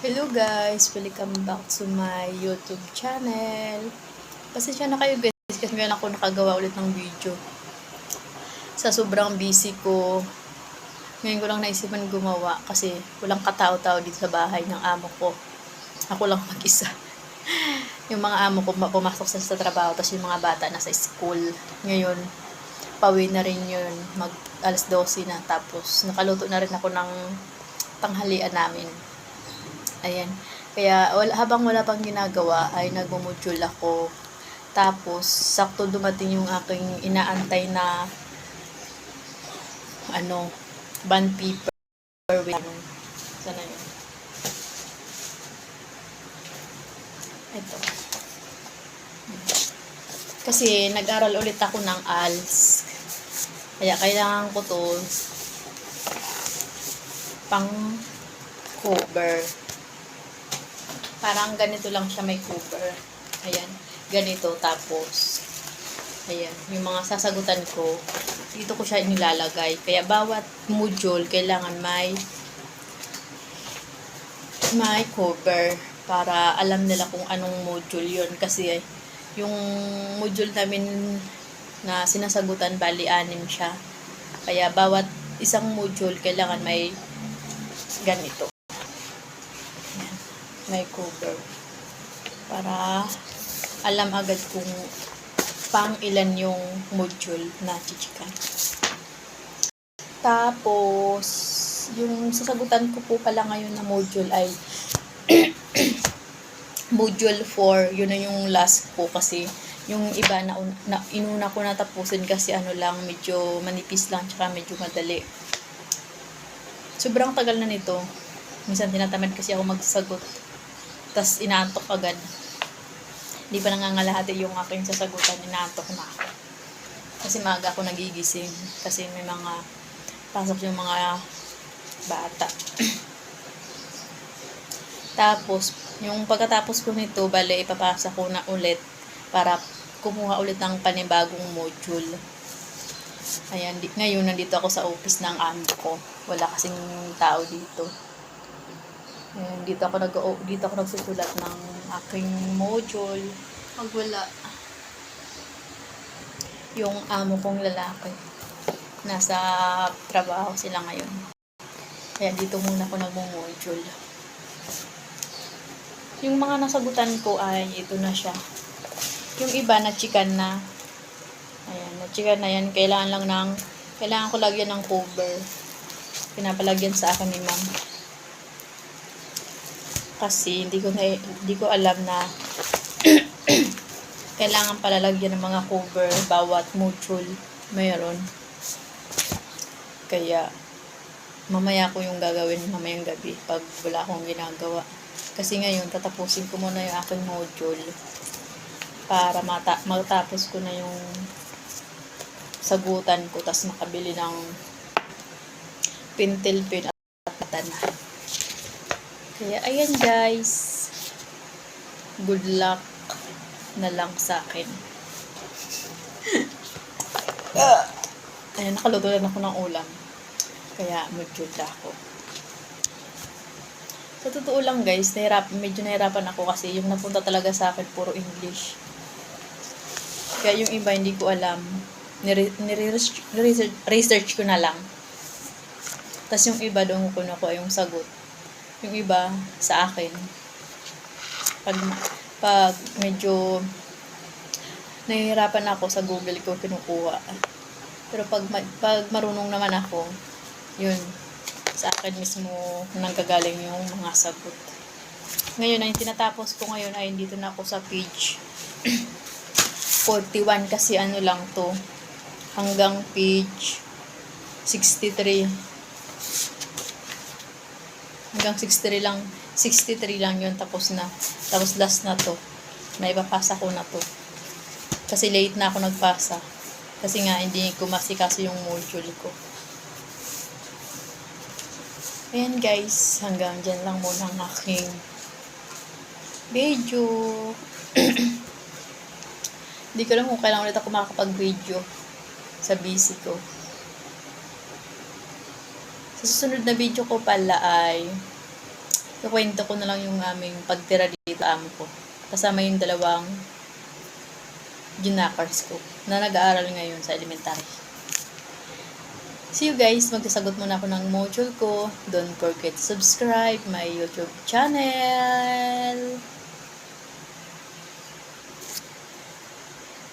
Hello guys! Welcome back to my YouTube channel. Pasensya na kayo guys kasi ngayon ako nakagawa ulit ng video. Sa sobrang busy ko, ngayon ko lang naisipan gumawa kasi walang katao-tao dito sa bahay ng amo ko. Ako lang mag-isa. Yung mga amo ko pumasok sa trabaho, tapos yung mga bata nasa school. Ngayon, pauwi na rin yun. Mag alas 12 na. Tapos nakaluto na rin ako ng tanghalian namin. Ayan. Kaya habang wala pang ginagawa ay nagmumodule ako. Tapos sakto dumating yung aking inaantay na bond paper. Sana yun. Ito. Kasi nag-aral ulit ako ng ALS. Kaya kailangan ko to pang cover. Parang ganito lang siya, may cover. Ayan, ganito. Tapos, ayan, yung mga sasagutan ko, dito ko siya inilalagay. Kaya bawat module, kailangan may cover para alam nila kung anong module yun. Kasi, yung module namin na sinasagutan, bali 6 siya. Kaya bawat isang module, kailangan may ganito. May cover para alam agad kung pang ilan yung module na chichikan. Tapos yung sasagutan ko po pala ngayon na module ay module 4. Yun na yung last po kasi yung iba na inuna ko natapusin kasi medyo manipis lang tsaka medyo madali. Sobrang tagal na nito. Minsan tinatamad kasi ako magsagot. Tas inaantok agad. Hindi pa nangangalahati yung aking sasagutan. Inaantok na ako. Kasi maaga ako nagigising. Kasi may mga pasok yung mga bata. Tapos, yung pagkatapos ko nito, bale ipapasa ko na ulit para kumuha ulit ng panibagong module. Ayan, ngayon nandito ako sa office ng amo ko. Wala kasing tao dito. Ayan, dito ako nagsusulat ng aking module. Pag wala yung amo kong lalaki, nasa trabaho sila ngayon. Kaya dito muna ako nagmo-module. Yung mga nasagutan ko ay ito na siya. Yung iba na chikan na. Ayan, na chikan na yan. Kailangan ko lagyan ng cover. Pinapalagyan sa akin ni ma'am. Kasi hindi ko alam na kailangan palalagyan ng mga cover bawat module mayroon. Kaya mamaya ko yung gagawin mamayang gabi pag wala akong ginagawa. Kasi ngayon tatapusin ko muna yung aking module para matapos ko na yung sagutan ko, tas makabili ng pentel pen at patana. Kaya, ayan guys. Good luck na lang sa akin. Ayan, nakaluto na ako ng ulam. Kaya, module ako. Sa totoo lang guys, medyo nahirapan ako kasi yung napunta talaga sa akin, puro English. Kaya yung iba, hindi ko alam. Research ko na lang. Tapos yung iba, doon ko nakuha yung sagot. Yung iba sa akin pag medyo nahihirapan ako sa Google ko kinukuha, pero pag marunong naman ako, yun sa akin mismo nanggagaling yung mga sagot. Ngayon ay tinatapos ko ngayon ay dito na ako sa page 41 kasi lang to hanggang page 63. Hanggang 63 lang yun, tapos na. Tapos last na to. Naipapasa ko na to. Kasi late na ako nagpasa. Kasi nga, hindi ko masikaso yung module ko. Ayan guys, hanggang dyan lang muna ang aking video. Hindi ko lang kung kailan ulit ako makakapag-video sa busy ko. Sa susunod na video ko pala ay Kukwento ko na lang yung aming pagtira dito sa amo ko. Kasama yung dalawang ginakars ko na nag-aaral ngayon sa elementary. See you guys, magsasagot muna ako ng module ko. Don't forget to subscribe my YouTube channel.